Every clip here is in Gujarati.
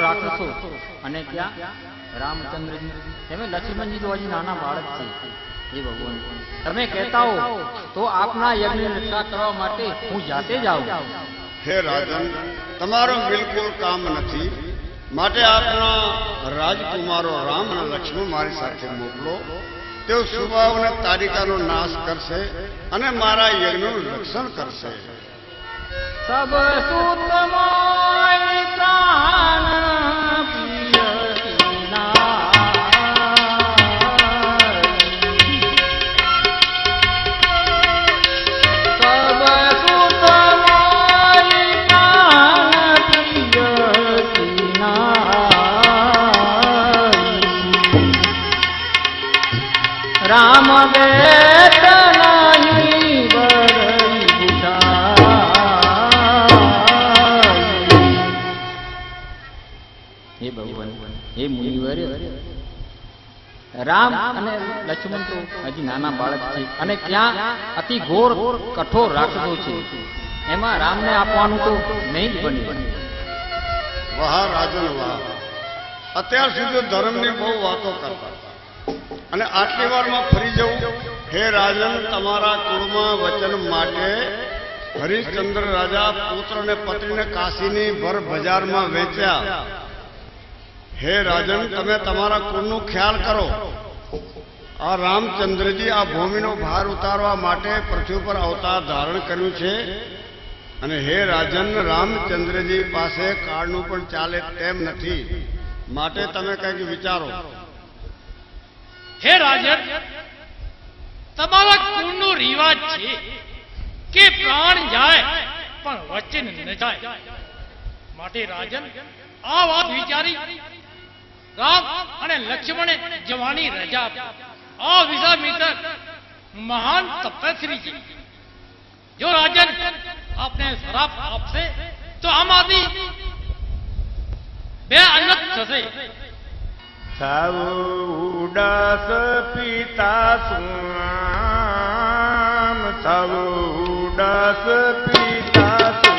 રાક્ષસો અને ત્યાં રામચંદ્રજી તમે લક્ષ્મણજી તો હજી નાના બાળક છે. હે ભગવાન, તમે કહેતા હો તો આપના યજ્ઞની રક્ષા કરવા માટે હું જાતે જ આવું. હે રાજન, તમારું બિલકુલ કામ નથી, માટે આપના રાજકુમારો રામ અને લક્ષ્મણ મારી સાથે મોકલો. તેઓ સુબાહુ અને તારિકાનો નાશ કરશે અને મારા યજ્ઞનું રક્ષણ કરશે. સબ સુત મોય પ્રાણ પ્રિય સીના, સબ સુત મોય પ્રાણ પ્રિય સીના, રામ બેટ નહીં બરઈ બુઢા. હે ભગવાન, હે મુનિવર, રામ અને લક્ષ્મણ તો હજી નાના બાળક છે અને ત્યાં અતિ ઘોર કઠોર રાક્ષસો છે. એમાં રામને આપવાનું તો નહીં જ બને. વાહ રાજન વાહ, અત્યાર સુધી ધર્મની બહુ વાતો કરતા અને આટલી વારમાં ફરી જવું. હે રાજન, તમારા કુળમાં વચન માટે હરિશ્ચંદ્ર રાજા પુત્ર અને પત્નીને કાશીની ભર બજારમાં વેચ્યા. હે રાજન, તમે તમારા કુળનો ખ્યાલ કરો. આ રામચંદ્રજી આ ભૂમિનો ભાર ઉતારવા માટે પૃથ્વી પર અવતાર ધારણ કર્યું છે. અને હે રાજન, રામચંદ્રજી પાસે કાળનું પણ ચાલે તેમ નથી, માટે તમે કંઈક વિચારો. હે રાજન, તમારા કુળનો રિવાજ છે કે પ્રાણ જાય પણ વચન ન જાય. માટે રાજન, આ વાત વિચારી રામ અને લક્ષ્મણે જવાની રજા આપી. આ વિશ્વામિત્ર મહાન તપસ્વી છે. જો રાજન આપને શ્રાપ આપશે તો આમાંથી બે અનર્થ થશે. સૌ ઉડાસ પિતા સુમ, સૌ ઉડાસ પિતા સુમ.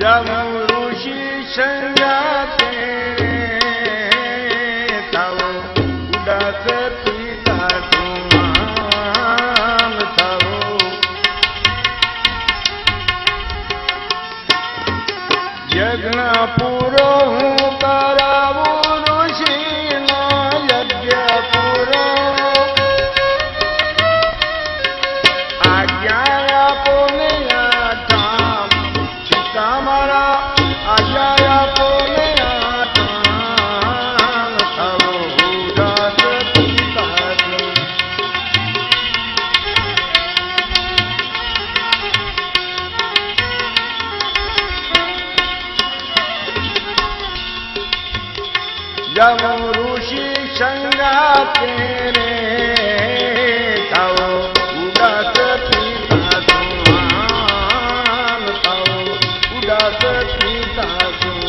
જબ ઋષિ સંજાતે સૌ ઉડાસ પિતા સુમ, સૌ યજ્ઞ પૂરો હું કરાવું, ઋષિનો યજ્ઞ પૂરો. આજ્ઞા આપો ને આઠામ, પિતા મારા આજ્ઞા આપો ને આઠામ. સૌ ઉદાસ પિતા સુમ. જબ ઋષિ સંગાતે રે સૌ ઉદાસ પિતા સુમ, સૌ ઉદાસ પિતા સુમ.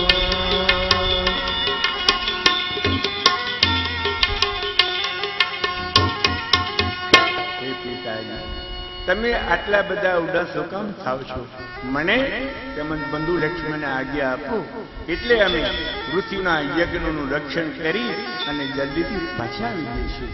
હે પિતાજી, તમે આટલા બધા ઉદાસો કામ થાવ છો? મને તેમજ બંધુ લક્ષ્મણને આજ્ઞા આપો એટલે અમે ઋષિના યજ્ઞનું રક્ષણ કરી અને જલ્દીથી પાછા આવી જઈશું.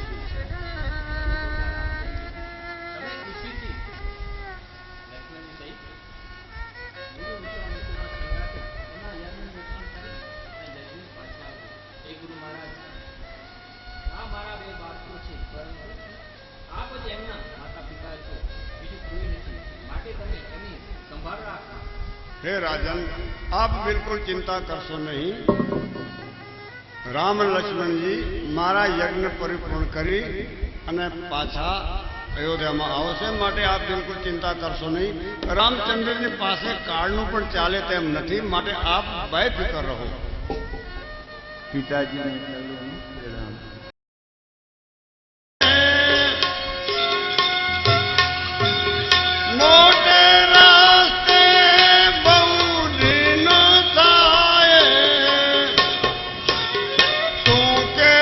હે રાજન, આપ બિલકુલ ચિંતા કરશો નહીં. રામ લક્ષ્મણજી મારા યજ્ઞ પરિપૂર્ણ કરી અને પાછા અયોધ્યામાં આવશે, માટે આપ બિલકુલ ચિંતા કરશો નહીં. રામચંદ્રની પાસે કાળનું પણ ચાલે તેમ નથી, માટે આપ બેફિકર રહો. પિતાજીને પ્રણામ. કે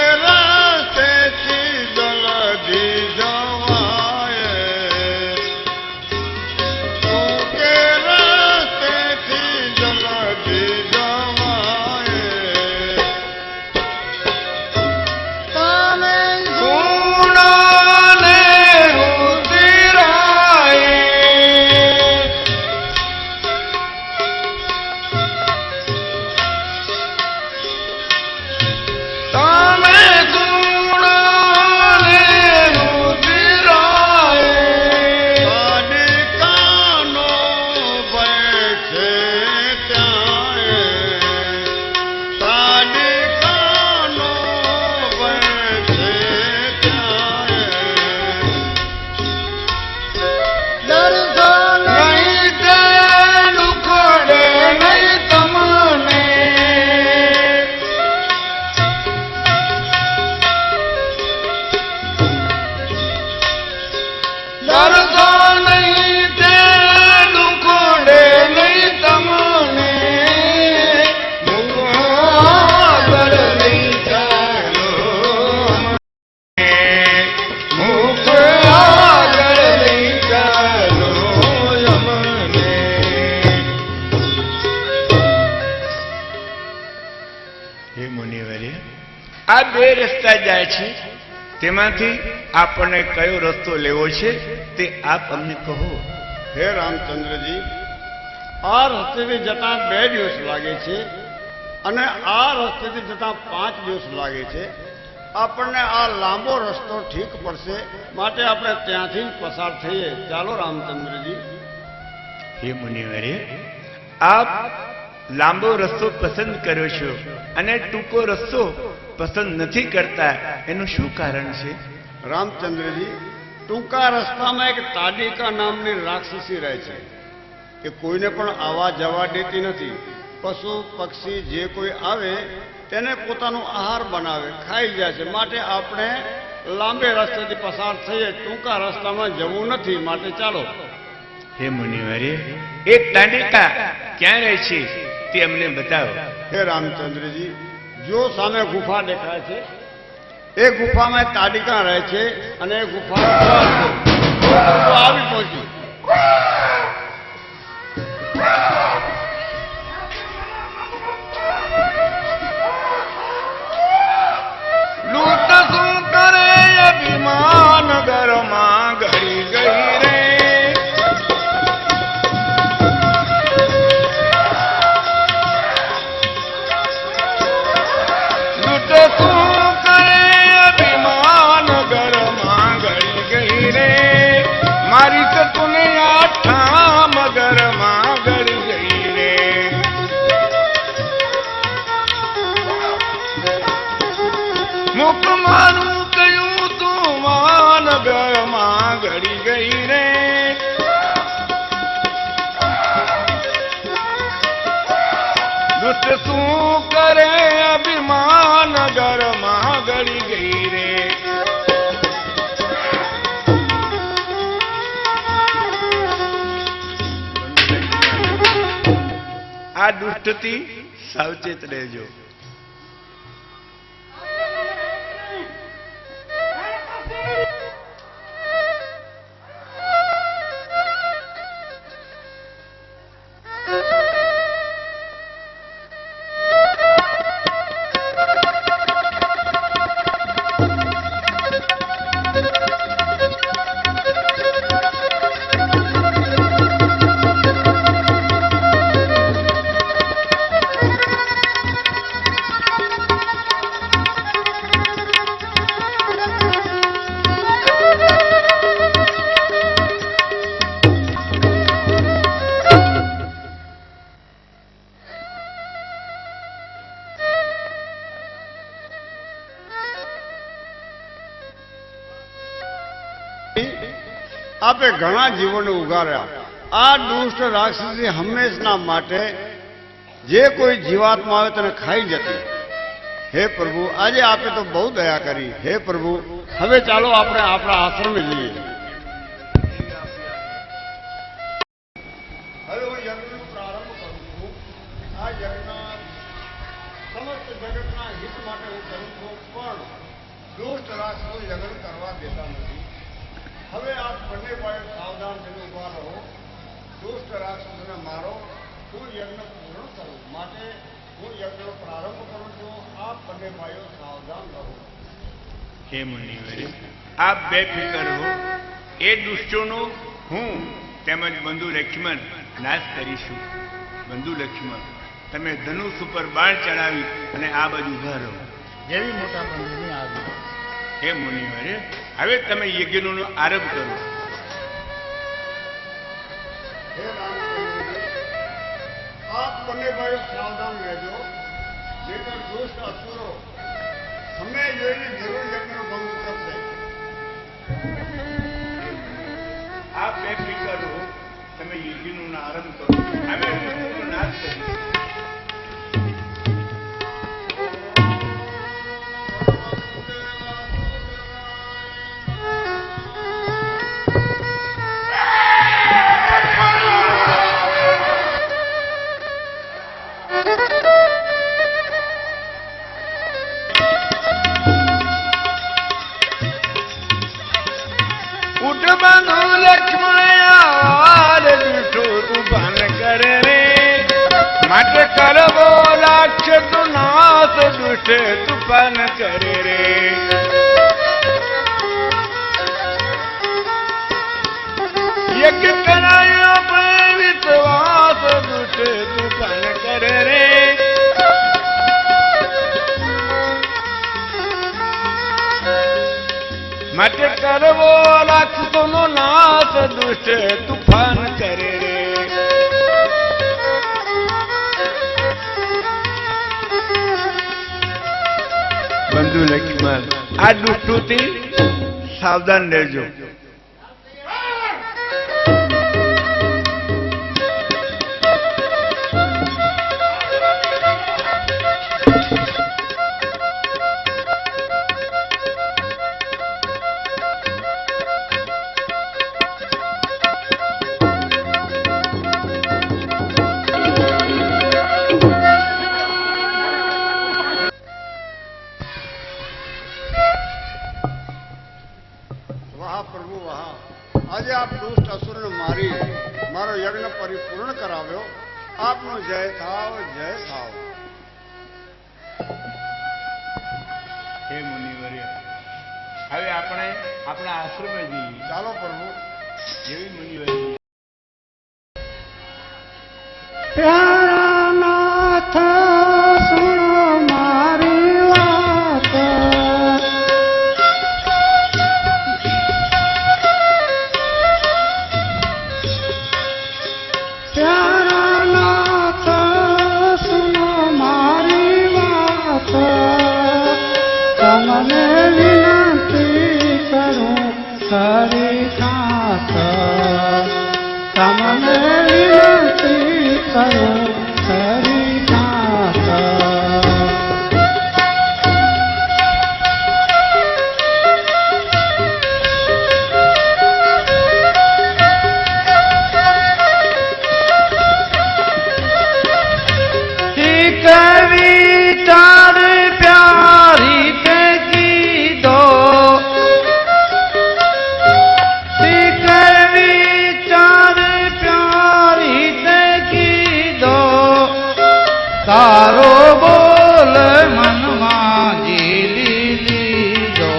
હે મુનિવરે, આ બે રસ્તા જાય છે, તેમાંથી આપણને કયો રસ્તો લેવો છે તે આપ અમને કહો. હે રામચંદ્રજી, આ રસ્તેથી જતા 2 દિવસ લાગે છે અને આ રસ્તેથી જતા 5 દિવસ લાગે છે. આપણને આ લાંબો રસ્તો ઠીક પડશે, માટે આપણે ત્યાંથી જ પસાર થઈએ. ચાલો રામચંદ્રજી. હે મુનિવરે, આપ લાંબો રસ્તો પસંદ કર્યો છો અને ટૂંકો રસ્તો પસંદ નથી કરતા, એનું શું કારણ છે? રામચંદ્રજી, ટૂંકા રસ્તામાં એક તાડિકા નામની રાક્ષસી રહે છે. એ કોઈને પણ આવવા જવા દેતી નથી. પશુ પક્ષી જે કોઈ આવે તેને પોતાનો આહાર બનાવે, ખાઈ જાય છે. માટે આપણે લાંબે રસ્તેથી પસાર થઈએ, ટૂંકા રસ્તામાં જવું નથી. માટે ચાલો. હે મુનિવરે, એ તાડિકા ક્યાં રહે છે તે અમને બતાવો. હે રામચંદ્રજી, જો સામે ગુફા દેખાય છે, એ ગુફામાં તાડિકા રહે છે અને એ ગુફા આવી પહોંચી. લૂંટ શું કરે અભિમાન ઘરમાં ઘડી ગઈ રે. લૂંટ શું કરે અભિમાન ઘરમાં ઘડી ગઈ રે. મારી સતુને આઠામ ઘરમાં ઘડી ગઈ રે. મુખ મારું કયું તું માન ઘરમાં ઘડી ગઈ રે. દુષ્ટ શું કરે અભિમાન ઘરમાં ઘડી ગઈ રે. આ દુષ્ટથી સાવચેત રહેજો. આપે ઘણા જીવોને ઉગાર્યા. આ દુષ્ટ રાક્ષસી હંમેશના માટે જે કોઈ જીવાત્મા આવે તેને ખાઈ જતી. હે પ્રભુ, આજે આપે તો બહુ દયા કરી. હે પ્રભુ, હવે ચાલો આપણે આપણા આશ્રમે જઈએ. હવે હું યજ્ઞનો પ્રારંભ કરું છું. આ યજ્ઞ સમસ્ત જગતના હિત માટે હું કરું છું, પણ દુષ્ટ રાક્ષસો યજ્ઞ કરવા દેતા નથી. હવે આપ બંને ભાઈઓ સાવધાન થઈને ઉભા રહો. દુષ્ટ રાક્ષસોને મારો, હું યજ્ઞ પૂર્ણ કરું. માટે હું યજ્ઞનો પ્રારંભ કરું છું. આપ બંને ભાઈઓ સાવધાન રહો. હે મુનિવરે, આપ બેફિકર હો. એ દુષ્ટોનો હું તેમજ બંધુ લક્ષ્મણ નાશ કરીશું. બંધુ લક્ષ્મણ, તમે ધનુષ ઉપર બાણ ચડાવી અને આ બાજુ ઉભા રહો. જેવી મોટા બંધુની આજ્ઞા. હે મુનિવરે, હવે તમે યજ્ઞનો આરંભ કરો. હે રામચંદ્રજી, આપ બંને ભાઈઓ સાવધાન રહેજો. નહીંતર દુષ્ટ અસુરો સમય જોઈને જરૂર યજ્ઞનો ભંગ કરશે. આપ બેફિકર હો. તમે યજ્ઞનો આરંભ કરો. હવે દુષ્ટોનો નાશ કરીશું. ઉઠ બંધુ લક્ષ્મણ આવાર દુષ્ટો તું ભાન કરે રે. માટે કરવો રાક્ષસ નાશ દુષ્ટ દુષ્ટ તુફાન કરે રે. યજ્ઞ કરાયો પણ વિશ્વાસ દુષ્ટ તુફાન કરે રે. માટે કરવો રાક્ષસોનો નાશ દુષ્ટ તુફાન કરે રે. બંધુ લક્ષ્મણ આ દુષ્ટોથી સાવધાન રહેજો. વાહ પ્રભુ વાહ, આજે આપ દુષ્ટ અસુરને મારી મારો યજ્ઞ પરિપૂર્ણ કરાવ્યો. આપનો જય થાવ, જય થાવ. હે મુનિવર્ય, હવે આપણે આપણા આશ્રમે જઈએ. ચાલો પ્રભુ. જેવી મુનિવર્ય. પ્યારા નાથ સુનો મારી વાત, પ્યારા નાથ સુનો મારી વાત, તમને વિનંતી કરું ખરી ખાસ, તમને વિનંતી કરું ખરી ખાસ. વિચાર પ્યારી તે કીધો, વિચાર પ્યારી તે કીધો, તારો બોલ મનમાં ઝીલી લીધો,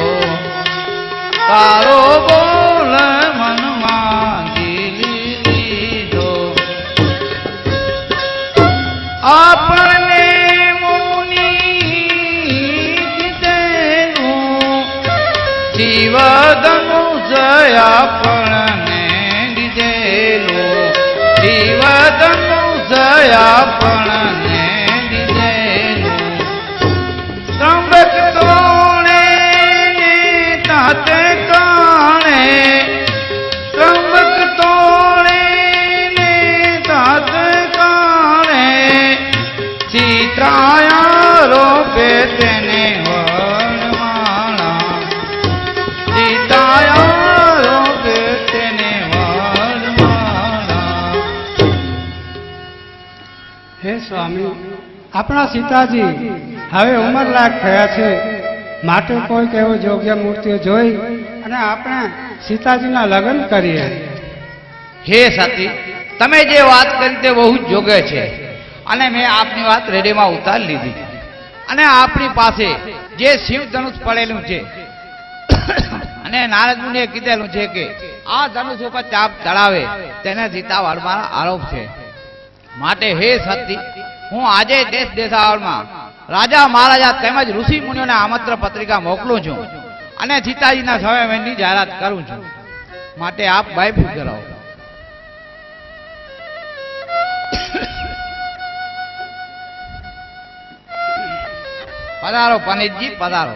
તારો બોલ મનમાં ઝીલી લીધો. આપણને મુનિ કીધેલું જીવધનુષ આપણને દીધેલું, જીવધનુષ આપણને દીધેલું. ત્રંબક તોણે ને તાતે કાણે, ત્રંબક તોણે ને તાતે કાણે, ચિત્રાયા રોપે તેને વનમાળા, ચિત્રાયા રોપે તેને વનમાળા. હે સ્વામી, આપણા સીતાજી હવે ઉંમરલાયક થયા છે, માટે કોઈક એવો યોગ્ય મૂર્તિઓ જોઈ અને આપણે સીતાજીના લગ્ન કરીએ. હે સતી, તમે જે વાત કરી તે બહુ જ યોગ્ય છે અને મેં આપની વાત રેડીમાં ઉતારી લીધી. અને આપણી પાસે જે શિવ ધનુષ પડેલું છે અને નારદ મુનિએ કીધેલું છે કે આ ધનુષ ઉપર ચાપ ચડાવે તેને સીતા વાળવાનો આરોપ છે. માટે હે સતી, હું આજે દેશ દેશાવરમાં રાજા મહારાજા તેમજ ઋષિ મુનિઓને આમંત્રણ પત્રિકા મોકલું છું અને સીતાજીના સમયની જાહેરાત કરું છું. માટે આપ બાયફૂટ કરાવો. પધારો પંડિતજી, પધારો.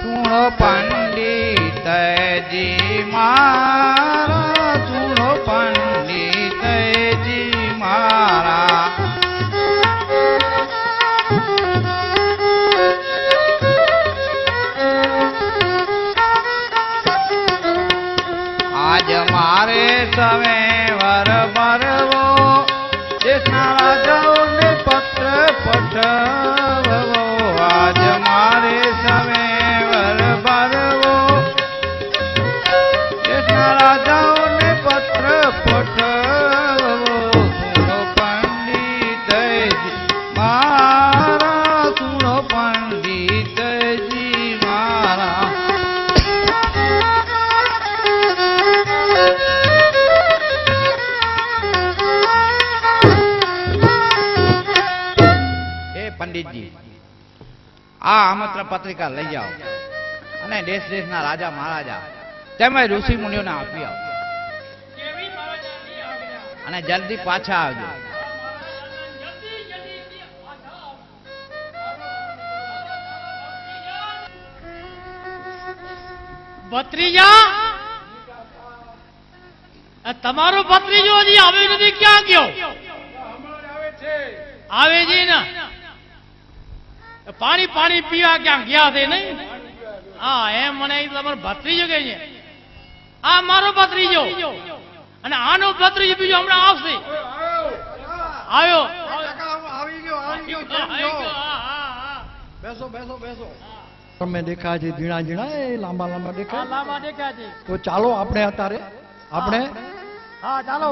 સુણો પંડિતજી મારા, સુણો પંડિતજી મારા, આજ મારે સવે વર ભરવો, દેશના રાજાઓને પત્ર પઠવવો. આજ મારે સવે વર ભરવો, દેશના રાજાઓને પત્ર આ આમંત્રણ પત્રિકા લઈ જાઓ અને દેશ દેશના રાજા મહારાજા તેમજ ઋષિ મુનિઓને આપી આવો કેવી મહારાજાની આજ્ઞા. અને જલ્દી પાછા આવજો. જલ્દી જલ્દી પાછા આવો. ભત્રીજા, આ તમારો ભત્રીજો હજી આવે નથી, ક્યાં ગયો? આવે છે ને, પાણી પાણી પીવા ક્યાં ગયા છે નહીં? હા, એમ મને તમારો ભત્રીજો કહે છે. આ મારો ભત્રીજો અને આનો ભત્રીજો બીજો હમણાં આવશે. આવ્યો તમે દેખાય છે ઝીણા ઝીણા એ લાંબા લાંબા દેખાય લાંબા દેખાય છે. તો ચાલો આપણે અત્યારે આપણે હા ચાલો,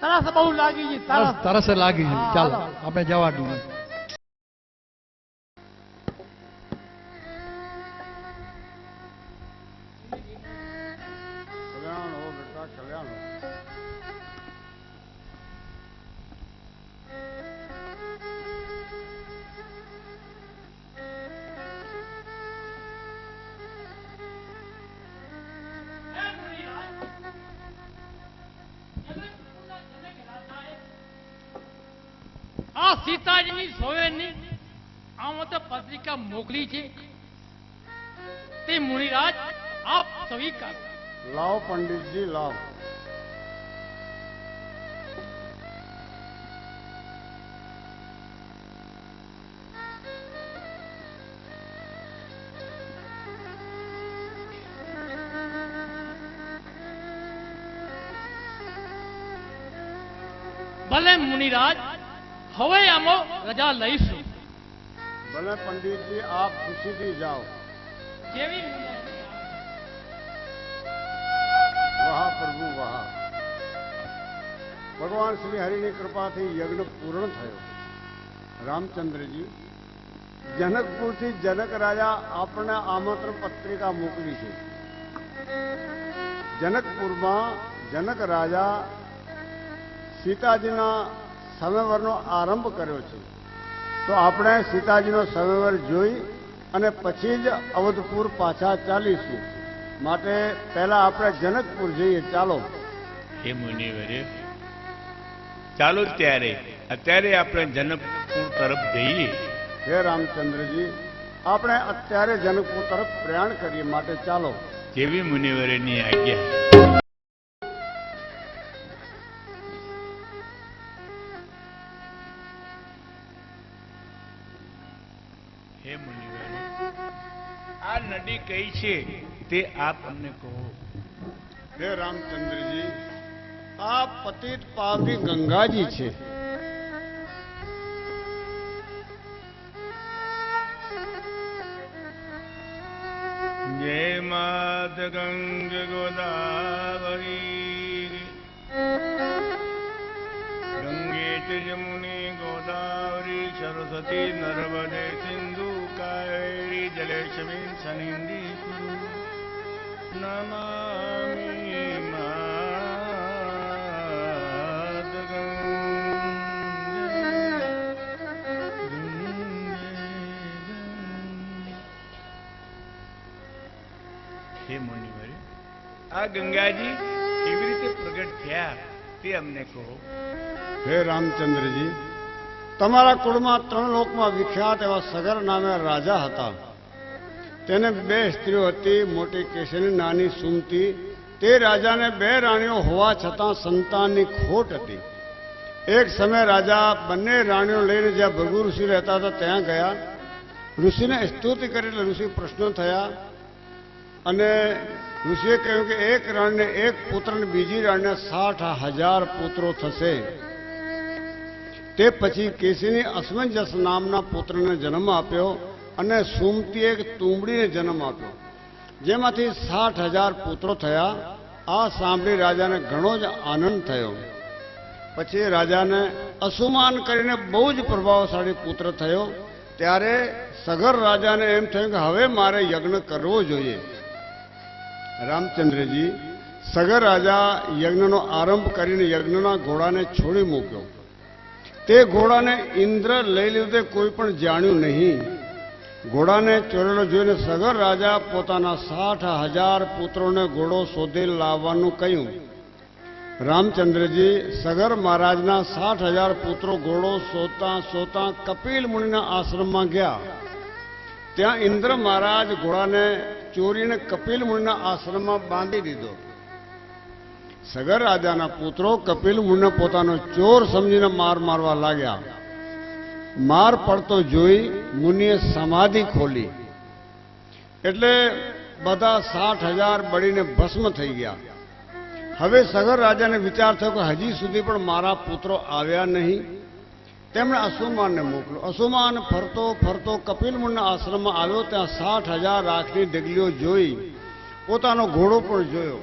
તરસ બહુ લાગી છે. તરસ તરસ લાગી છે. ચાલો આપણે જવા દઈએ. કલ્યાણ હો બેટા, કલ્યાણ હો. આ સીતાજીની સોવેરની આમાં તો પત્રિકા મોકલી છે, તે મુનિરાજ આપ સ્વીકાર. લાવ પંડિતજી, લાવ. ભલે મુનિરાજ, હવે આમાં રજા લઈશું. ભલે પંડિતજી, આપ ખુશીથી જાઓ. જેવી વાહ પ્રભુ વાહ. ભગવાન શ્રી હરિની કૃપાથી યજ્ઞ પૂર્ણ થયો. રામચંદ્રજી, જનકપુરથી જનક રાજા આપણને આમંત્રણ પત્રિકા મોકલી છે. જનકપુરમાં જનક રાજા સીતાજીના સંવરનો આરંભ કર્યો છે. તો આપણે સીતાજીનો સંવર જોઈ અને પછી જ અવધપુર પાછા ચાલીશું. માટે પહેલા આપણે જનકપુર જઈએ. ચાલો. હે મુનિવરે, ચાલો અત્યારે આપણે જનકપુર તરફ જઈએ. હે રામચંદ્રજી, આપણે અત્યારે જનકપુર તરફ પ્રયાણ કરીએ. માટે ચાલો. જેવી મુનિવરેની આજ્ઞા. હે મુનિવરે, આ નદી કઈ છે તે આપ અમને કહો. હે રામચંદ્રજી, આ પતિત પાવની ગંગાજી છે. જય માત ગંગ ગોદાવરી, ગંગે ચ યમુને ગોદાવરી સરસ્વતી નર્મદે સિંધુ કાવેરી જલેસ્મિન સન્નિધિ કુરુ નમામિ માત હે મુનિવરે, આ ગંગાજી કેવી રીતે પ્રગટ થયા તે અમને કહો. હે રામચંદ્રજી, તમારા કુળમાં 3 લોકમાં વિખ્યાત એવા સગર નામે રાજા હતા. તેને 2 સ્ત્રીઓ હતી, મોટી કેસરી, નાની સુમતી. તે રાજાને 2 રાણીઓ હોવા છતાં સંતાનની ખોટ હતી. એક સમય રાજા બંને રાણીઓ લઈને જ્યાં ભૃગુ ઋષિ રહેતા હતા ત્યાં ગયા. ઋષિને સ્તુતિ કરી એટલે ઋષિ પ્રશ્ન થયા અને ઋષિએ કહ્યું કે એક રાણીને 1 પુત્ર અને બીજી રાણીને 60,000 પુત્રો થશે. તે પછી કેસીની અસમંજસ નામના પુત્રને જન્મ આપ્યો અને સુમતીએ એક તુંબડીને જન્મ આપ્યો, જેમાંથી 60,000 પુત્રો થયા. આ સાંભળી રાજાને ઘણો જ આનંદ થયો. પછી રાજાને અસુમાન કરીને બહુ જ પ્રભાવશાળી પુત્ર થયો. ત્યારે સગર રાજાને એમ થયું કે હવે મારે યજ્ઞ કરવો જોઈએ. રામચંદ્રજી, સગર રાજા યજ્ઞનો આરંભ કરીને યજ્ઞના ઘોડાને છોડી મૂક્યો. તે ઘોડાને ઇન્દ્ર લઈ લીધે કોઈ પણ જાણ્યું નહીં. ઘોડાને ચોરેલો જોઈને સગર રાજા પોતાના 60,000 પુત્રોને ઘોડો શોધી લાવવાનું કહ્યું. રામચંદ્રજી સગર મહારાજના 60,000 પુત્રો ઘોડો શોધતા કપિલ મુનિના આશ્રમમાં ગયા. ત્યાં ઇન્દ્ર મહારાજ ઘોડાને ચોરીને કપિલ મુનિના આશ્રમમાં બાંધી દીધો. સગર રાજાના પુત્રો કપિલ મુનિને પોતાનો ચોર સમજીને મારવા લાગ્યા. માર પડતો જોઈ મુનિએ સમાધિ ખોલી એટલે બધા 60,000 બળીને ભસ્મ થઈ ગયા. હવે સગર રાજાને વિચાર થયો કે હજી સુધી પણ મારા પુત્રો આવ્યા નહીં. તેમણે અસુમાનને મોકલ્યો. અસુમાન ફરતો કપિલ મુનિના આશ્રમમાં આવ્યો. ત્યાં 60,000 રાખની ઢગલીઓ જોઈ, પોતાનો ઘોડો પણ જોયો.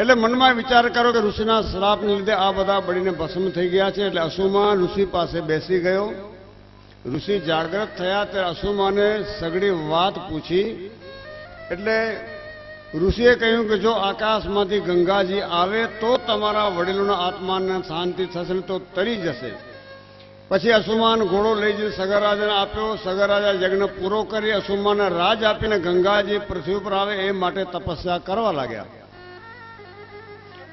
એટલે મનમાં વિચાર કર્યો કે ઋષિના શ્રાપને લીધે આ બધા બળીને ભસ્મ થઈ ગયા છે. એટલે અસુમાન ઋષિ પાસે બેસી ગયો. ઋષિ જાગૃત થયા ત્યારે અસુમાને સગડી વાત પૂછી. એટલે ઋષિએ કહ્યું કે જો આકાશમાંથી ગંગાજી આવે તો તમારા વડીલોના આત્માને શાંતિ થશે, ને તો તરી જશે. પછી અસુમાન ઘોડો લઈ જઈને સગર રાજાને આપ્યો. સગર રાજા યજ્ઞ પૂરો કરી અસુમાનને રાજ આપીને ગંગાજી પૃથ્વી પર આવે એ માટે તપસ્યા કરવા લાગ્યા.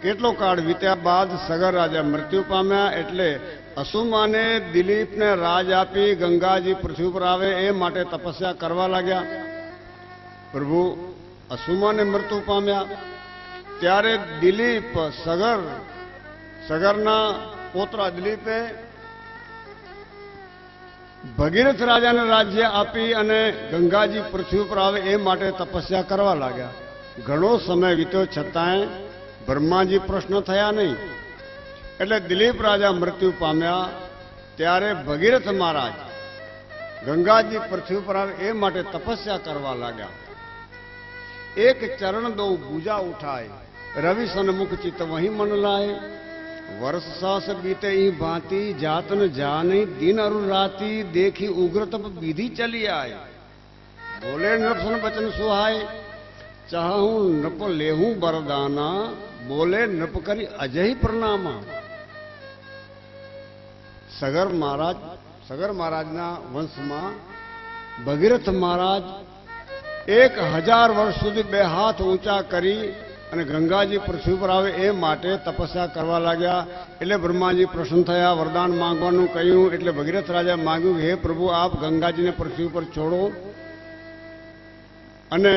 કેટલો કાળ વીત્યા બાદ સગર રાજા મૃત્યુ પામ્યા. એટલે અસુમાને દિલીપને રાજ આપી ગંગાજી પૃથ્વી પર આવે એ માટે તપસ્યા કરવા લાગ્યા. પ્રભુ અસુમાને મૃત્યુ પામ્યા ત્યારે દિલીપ સગરના પોતરા દિલીપે ભગીરથ રાજાને રાજ્ય આપી અને ગંગાજી પૃથ્વી પર આવે એ માટે તપસ્યા કરવા લાગ્યા. ઘણો સમય વીત્યો છતાંય બ્રહ્માજી પ્રશ્ન થયા નહીં. એટલે દિલીપ રાજા મૃત્યુ પામ્યા ત્યારે ભગીરથ મહારાજ ગંગાજી પૃથ્વી પર આવે એ માટે તપસ્યા કરવા લાગ્યા. એક ચરણ દો ભૂજા ઉઠાય, રવિ સન્મુખ ચિત્ત વહી મન લાય. વર્ષ સાસ બીતે ઈ ભાંતિ, જાત ન જાની દિન અરુ રાતી. દેખી ઉગ્ર તપ વિધિ ચલી આય, બોલે નૃપસન બચન સુહાય. ચાહું નૃપ લેહું બરદાના, બોલે નૃપ કરી અજય પ્રણામા. સગર મહારાજના વંશમાં ભગીરથ મહારાજ 1000 વર્ષ સુધી 2 હાથ ઊંચા કરી અને ગંગાજી પૃથ્વી પર આવે એ માટે તપસ્યા કરવા લાગ્યા. એટલે બ્રહ્માજી પ્રસન્ન થયા, વરદાન માંગવાનું કહ્યું. એટલે ભગીરથ રાજા માંગ્યું, હે પ્રભુ આપ ગંગાજીને પૃથ્વી પર છોડો અને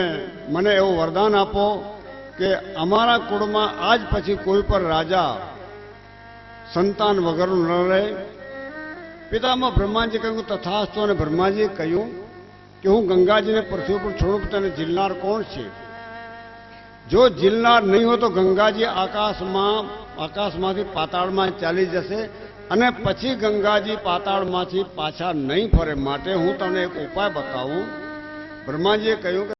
મને એવું વરદાન આપો કે અમારા કુળમાં આજ પછી કોઈ પણ રાજા સંતાન વગરનું ન રહે. પિતામાં બ્રહ્માજી કહ્યું તથાસ્તુ. અને બ્રહ્માજીએ કહ્યું કે હું ગંગાજીને પૃથ્વી પર છોડું, તને ઝીલનાર કોણ છે? જો ઝીલનાર નહીં હોય તો ગંગાજી આકાશમાંથી પાતાળમાં ચાલી જશે અને પછી ગંગાજી પાતાળમાંથી પાછા નહીં ફરે. માટે હું તમને એક ઉપાય બતાવું. બ્રહ્માજીએ કહ્યું કે